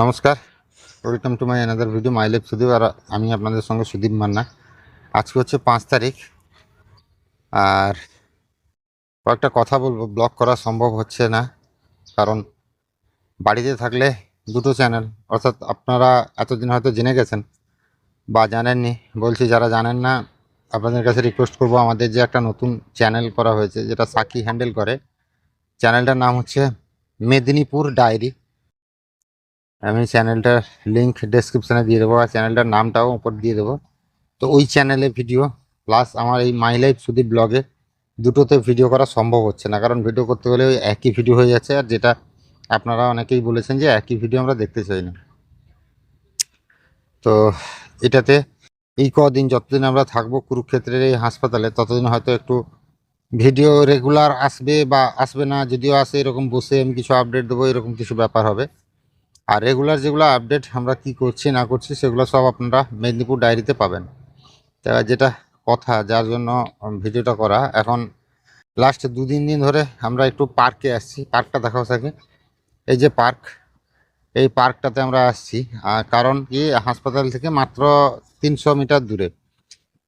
নমস্কার, welcome to my another video my life Sudip. আর আমি আপনাদের সঙ্গে সুদীপ মান্না। আজকে হচ্ছে 5 তারিখ। আর কয়েকটা কথা বলবো, ব্লগ করা সম্ভব হচ্ছে না, কারণ বাড়িতে থাকলে দুটো চ্যানেল, অর্থাৎ আপনারা এতদিন হয়তো জেনে গেছেন বা জানেননি। বলছি যারা জানেন না, আপনাদের কাছে রিকোয়েস্ট করব, আমাদের যে একটা নতুন চ্যানেল করা হয়েছে, যেটা সাকি হ্যান্ডেল করে, চ্যানেলটার নাম হচ্ছে মেদিনীপুর ডায়েরি। আমি চ্যানেলটার লিঙ্ক ডেসক্রিপশানে দিয়ে দেবো, আর চ্যানেলটার নামটাও উপর দিয়ে দেবো। তো ওই চ্যানেলে ভিডিও প্লাস আমার এই মাই লাইফ সুদীপ ব্লগে দুটোতে ভিডিও করা সম্ভব হচ্ছে না, কারণ ভিডিও করতে গেলে ওই একই ভিডিও হয়ে যাচ্ছে, আর যেটা আপনারা অনেকেই বলেছেন যে একই ভিডিও আমরা দেখতে চাই না। তো এটাতে এই কদিন যতদিন আমরা থাকবো কুরুক্ষেত্রের এই হাসপাতালে, ততদিন হয়তো একটু ভিডিও রেগুলার আসবে বা আসবে না, যদিও আসে এরকম বসে আমি কিছু আপডেট দেবো, এরকম কিছু ব্যাপার হবে। আর রেগুলার যেগুলো আপডেট আমরা কি করছি না করছি সেগুলো সব আপনারা মেদিনীপুর ডায়েরিতে পাবেন। তা যেটা কথা, যার জন্য ভিডিওটা করা, এখন লাস্ট 2-3 দিন ধরে আমরা একটু পার্কে আসছি। পার্কটা দেখাও থাকে, এই যে পার্ক, এই পার্কটাতে আমরা আসছি। কারণ কি, হাসপাতাল থেকে মাত্র 300 মিটার দূরে।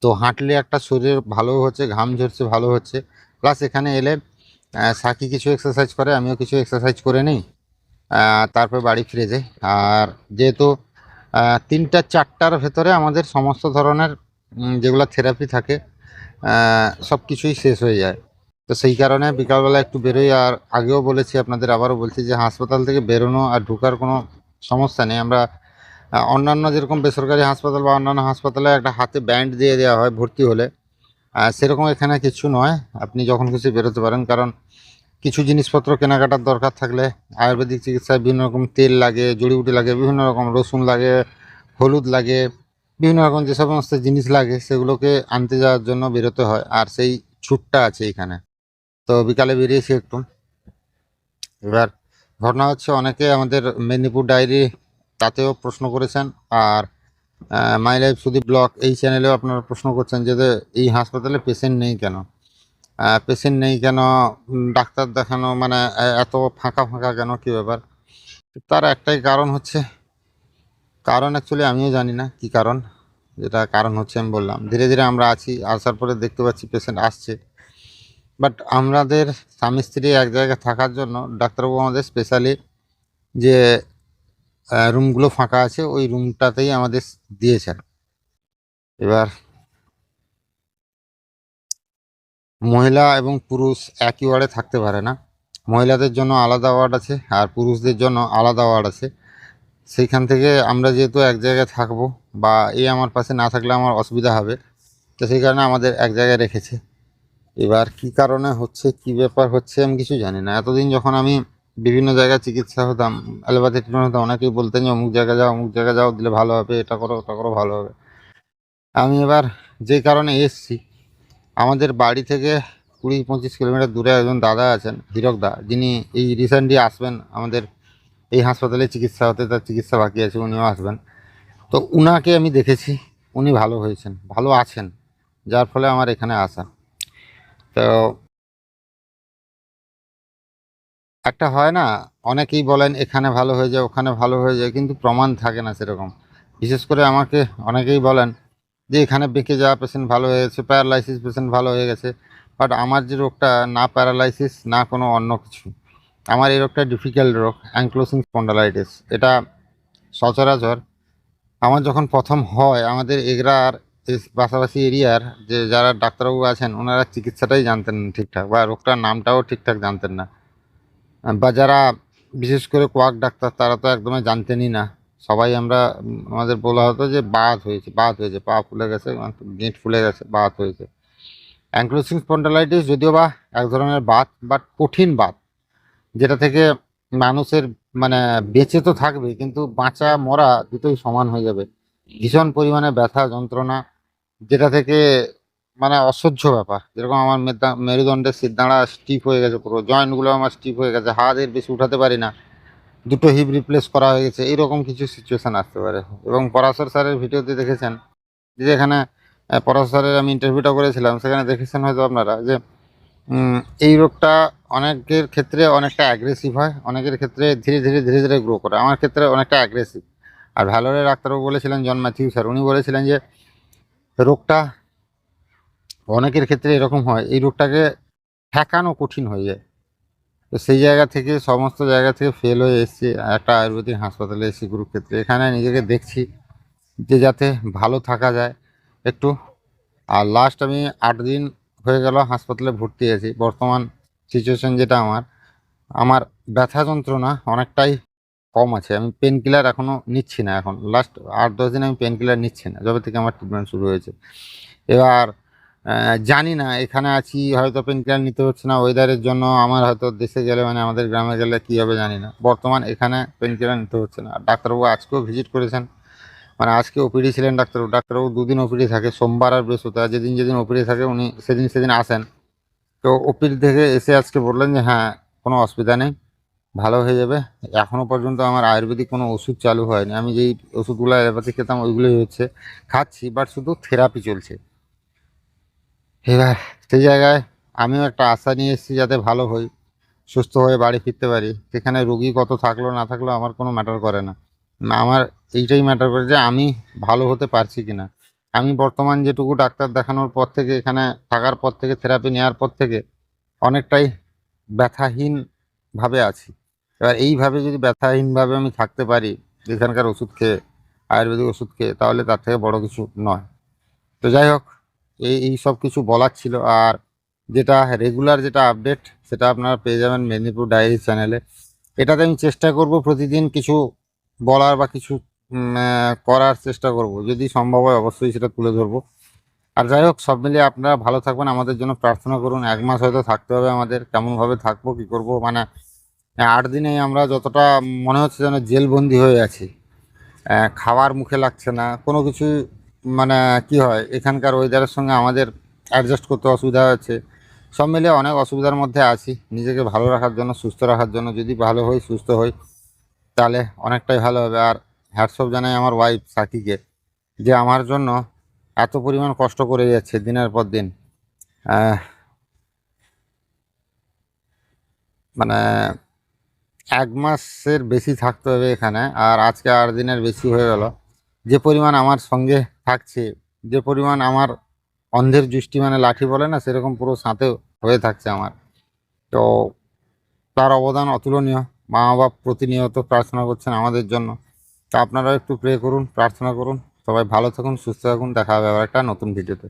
তো হাঁটলে একটা শরীর ভালো হচ্ছে, ঘাম ঝরছে, ভালো হচ্ছে। প্লাস এখানে এলে সাকি কিছু এক্সারসাইজ করে, আমিও কিছু এক্সারসাইজ করে নিই, তারপর বাড়ি ফিরে যাই। আর যেহেতু 3টা-4টার ভেতরে আমাদের সমস্ত ধরনের যেগুলো থেরাপি থাকে সব কিছুই শেষ হয়ে যায়। তো সেই কারণে বিকালবেলা একটু বেরোই। আর আগেও বলেছি আপনাদের, আবারও বলছি যে হাসপাতাল থেকে বেরোনো আর ঢোকার কোনো সমস্যা নেই। আমরা অন্যান্য যেরকম বেসরকারি হাসপাতাল বা অন্যান্য হাসপাতালে একটা হাতে ব্যান্ড দিয়ে দেওয়া হয় ভর্তি হলে, সেরকম এখানে কিছু নয়। আপনি যখন খুশি বেরোতে পারেন, কারণ কিছু জিনিসপত্র কেনাকাটার দরকার থাকলে আয়ুর্বেদিক চিকিৎসায় বিভিন্ন রকম তেল লাগে, জড়িবুটি লাগে, বিভিন্ন রকম রসুন লাগে, হলুদ লাগে, বিভিন্ন রকম যে সমস্ত জিনিস লাগে সেগুলোকে আনতে যাওয়ার জন্য বেরোতে হয়। আর সেই ছুটটা আছে এখানে। তো বিকালে বেরিয়েছি একটু। এবার ঘটনা হচ্ছে, অনেকে আমাদের মেদিনীপুর ডায়েরি তাতেও প্রশ্ন করেছেন, আর মাই লাইফ সুদীপ ব্লগ এই চ্যানেলেও আপনারা প্রশ্ন করছেন যে এই হাসপাতালে পেশেন্ট নেই কেন, পেশেন্ট নেই কেন, ডাক্তার দেখানো মানে এত ফাঁকা ফাঁকা কেন, কী ব্যাপার। তার একটাই কারণ হচ্ছে, কারণ অ্যাকচুয়ালি আমিও জানি না কি কারণ। যেটা কারণ হচ্ছে আমি বললাম, ধীরে ধীরে আমরা আছি, আসার পরে দেখতে পাচ্ছি পেশেন্ট আসছে। বাট আমাদের স্বামী স্ত্রী এক জায়গায় থাকার জন্য ডাক্তারবাবু আমাদের স্পেশালি যে রুমগুলো ফাঁকা আছে ওই রুমটাতেই আমাদের দিয়েছেন। এবার মহিলা এবং পুরুষ একই ওয়ার্ডে থাকতে পারে না, মহিলাদের জন্য আলাদা ওয়ার্ড আছে আর পুরুষদের জন্য আলাদা ওয়ার্ড আছে। সেইখান থেকে আমরা যেহেতু এক জায়গায় থাকবো, বা আমার পাশে না থাকলে আমার অসুবিধা হবে, তো সেই কারণে আমাদের এক জায়গায় রেখেছে। এবার কি কারণে হচ্ছে, কি ব্যাপার হচ্ছে, আমি কিছু জানি না। এতদিন যখন আমি বিভিন্ন জায়গায় চিকিৎসা হতাম, অ্যালোপ্যাথি ট্রিটমেন্ট হতাম, অনেকেই বলতেন যে অমুক জায়গায় যাও, অমুক জায়গায় যাও, দিলে ভালো হবে, এটা করো ওটা করো, ভালো হবে। আমি এবার যে কারণে এসছি, আমাদের বাড়ি থেকে 20-25 কিলোমিটার দূরে একজন দাদা আছেন, হীরক দা, যিনি এই রিসেন্টলি আসবেন আমাদের এই হাসপাতালে চিকিৎসা হতে, তার চিকিৎসা বাকি আছে, উনিও আসবেন। তো উনাকে আমি দেখেছি, উনি ভালো হয়েছেন, ভালো আছেন, যার ফলে আমার এখানে আসা। তো একটা হয় না, অনেকেই বলেন এখানে ভালো হয়ে যায়, ওখানে ভালো হয়ে যায়, কিন্তু প্রমাণ থাকে না সেরকম। বিশেষ করে আমাকে অনেকেই বলেন যে এখানে বেঁকে যাওয়া পেশেন্ট ভালো হয়ে গেছে, প্যারালাইসিস পেশেন্ট ভালো হয়ে গেছে। বাট আমার যে রোগটা, না প্যারালাইসিস না কোনো অন্য কিছু, আমার এই রোগটা ডিফিকাল্ট রোগ, অ্যাঙ্কলোসিং স্পন্ডালাইটিস। এটা সচরাচর আমার যখন প্রথম হয়, আমাদের এগরার পাশাপাশি এরিয়ার যে যারা ডাক্তারবাবু আছেন, ওনারা চিকিৎসাটাই জানতেন না ঠিকঠাক, বা রোগটার নামটাও ঠিকঠাক জানতেন না। বা যারা বিশেষ করে কোয়াক ডাক্তার, তারা তো একদমই জানতেনই না। সবাই আমরা আমাদের বলা হতো যে বাত হয়েছে, বাত হয়েছে, পা ফুলে গেছে, গেঁট ফুলে গেছে, বাত হয়েছে। অ্যাঙ্কলোসিং স্পন্ডালাইটিস যদিও বা এক ধরনের বাত, বাট কঠিন বাত, যেটা থেকে মানুষের মানে বেঁচে তো থাকবে, কিন্তু বাঁচা মরা দুটোই সমান হয়ে যাবে। ভীষণ পরিমাণে ব্যথা যন্ত্রণা, যেটা থেকে মানে অসহ্য ব্যাপার। যেরকম আমার মেরুদণ্ডের সিরদাঁড়া স্টিফ হয়ে গেছে, পুরো জয়েন্টগুলো আমার স্টিফ হয়ে গেছে, হাত এর বেশি উঠাতে পারি না, দুটো হিপ রিপ্লেস করা হয়ে গেছে, এইরকম কিছু সিচুয়েশান আসতে পারে। এবং পরাশর স্যারের ভিডিওতে দেখেছেন যে এখানে পরাশর স্যারের আমি ইন্টারভিউটা করেছিলাম, সেখানে দেখেছেন হয়তো আপনারা যে উম, এই রোগটা অনেকের ক্ষেত্রে অনেকটা অ্যাগ্রেসিভ হয়, অনেকের ক্ষেত্রে ধীরে ধীরে ধীরে ধীরে গ্রো করে। আমার ক্ষেত্রে অনেকটা অ্যাগ্রেসিভ। আর ভ্যালোরের ডাক্তারবাবু বলেছিলেন, জন ম্যাথিউ স্যার, উনি বলেছিলেন যে রোগটা অনেকের ক্ষেত্রে এরকম হয়, এই রোগটাকে ঠেকানো কঠিন হয়ে যায়। তো সেই জায়গা থেকে, সমস্ত জায়গা থেকে ফেল হয়ে এসেছি, একটা আয়ুর্বেদিক হাসপাতালে এসেছি কুরুক্ষেত্রে। এখানে নিজেকে দেখছি যে যাতে ভালো থাকা যায় একটু। আর লাস্ট আমি 8 দিন হয়ে গেল হাসপাতালে ভর্তি আছি। বর্তমান সিচুয়েশন যেটা আমার, আমার ব্যথা যন্ত্রণা অনেকটাই কম আছে। আমি পেন কিলার এখনও নিচ্ছি না। এখন লাস্ট 8-10 দিন আমি পেন কিলার নিচ্ছি না, যবে থেকে আমার ট্রিটমেন্ট শুরু হয়েছে। এবার জানি না, এখানে আছি হয়তো পেন কিলার নিতে হচ্ছে না, ওয়েদারের জন্য আমার হয়তো দেশে গেলে, মানে আমাদের গ্রামে গেলে কী হবে জানি না। বর্তমান এখানে পেন কিলার নিতে হচ্ছে না। আর ডাক্তারবাবু আজকেও ভিজিট করেছেন, মানে আজকে ওপিডি ছিলেন ডাক্তারবাবু। ডাক্তারবাবু 2 দিন ওপিডি থাকে, সোমবার আর বৃহস্পতিবার। যেদিন যেদিন ওপিডি থাকে উনি সেদিন সেদিন আসেন। তো ওপিডি থেকে এসে আজকে বললেন যে হ্যাঁ, কোনো অসুবিধা নেই, ভালো হয়ে যাবে। এখনও পর্যন্ত আমার আয়ুর্বেদিক কোনো ওষুধ চালু হয়নি। আমি যেই ওষুধগুলো অ্যালোপ্যাথি খেতাম ওইগুলোই হচ্ছে, খাচ্ছি, বাট শুধু থেরাপি চলছে। এবার সেই জায়গায় আমিও একটা আশা নিয়ে এসেছি যাতে ভালো হই, সুস্থ হয়ে বাড়ি ফিরতে পারি। সেখানে রোগী কত থাকলো না থাকলো আমার কোনো ম্যাটার করে না। আমার এইটাই ম্যাটার করে যে আমি ভালো হতে পারছি কিনা। আমি বর্তমান যেটুকু ডাক্তার দেখানোর পর থেকে, এখানে থাকার পর থেকে, থেরাপি নেওয়ার পর থেকে অনেকটাই ব্যথাহীনভাবে আছি। এবার এইভাবে যদি ব্যথাহীনভাবে আমি থাকতে পারি এখানকার ওষুধ খেয়ে, আয়ুর্বেদিক ওষুধ খেয়ে, তাহলে তার থেকে বড় কিছু নয়। তো যাই হোক, এই সব কিছু বলার ছিল। আর যেটা রেগুলার যেটা আপডেট, সেটা আপনারা পেয়ে যাবেন মেদিনীপুর ডায়েরি চ্যানেলে। এটাতে আমি চেষ্টা করব প্রতিদিন কিছু বলার বা কিছু করার চেষ্টা করব, যদি সম্ভব হয় অবশ্যই সেটা তুলে ধরবো। আর যাই হোক, সব মিলিয়ে আপনারা ভালো থাকবেন, আমাদের জন্য প্রার্থনা করুন। 1 মাস হয়তো থাকতে হবে আমাদের, কেমনভাবে থাকবো কী করব, মানে 8 দিনে আমরা যতটা মনে হচ্ছে যেন জেলবন্দি হয়ে আছি। খাওয়ার মুখে লাগছে না কোনো কিছু। মানে কি হয়, এখানকার ওয়েদারের সঙ্গে আমাদের অ্যাডজাস্ট করতে অসুবিধা হচ্ছে। সব মিলিয়ে অনেক অসুবিধার মধ্যে আছি। নিজেকে ভালো রাখার জন্য, সুস্থ রাখার জন্য, যদি ভালো হই, সুস্থ হই, তাহলে অনেকটাই ভালো হবে। আর হ্যাটস অফ জানাই আমার ওয়াইফ সাকিকে, যে আমার জন্য এত পরিমাণ কষ্ট করে যাচ্ছে দিনের পর দিন। আহ, মানে 1 মাসের বেশি থাকতে হবে এখানে, আর আজকে 8 দিনের বেশি হয়ে গেল। যে পরিমাণ আমার সঙ্গে থাকছে, যে পরিমাণ আমার অন্ধের দৃষ্টি, মানে লাঠি বলে না, সেরকম পুরো সাথে হয়ে থাকছে আমার। তো তার অবদান অতুলনীয়। মা বাবা প্রতিনিয়ত প্রার্থনা করছেন আমাদের জন্য। তা আপনারাও একটু প্রে করুন, প্রার্থনা করুন। সবাই ভালো থাকুন, সুস্থ থাকুন। দেখা হবে আবার একটা নতুন ভিডিওতে।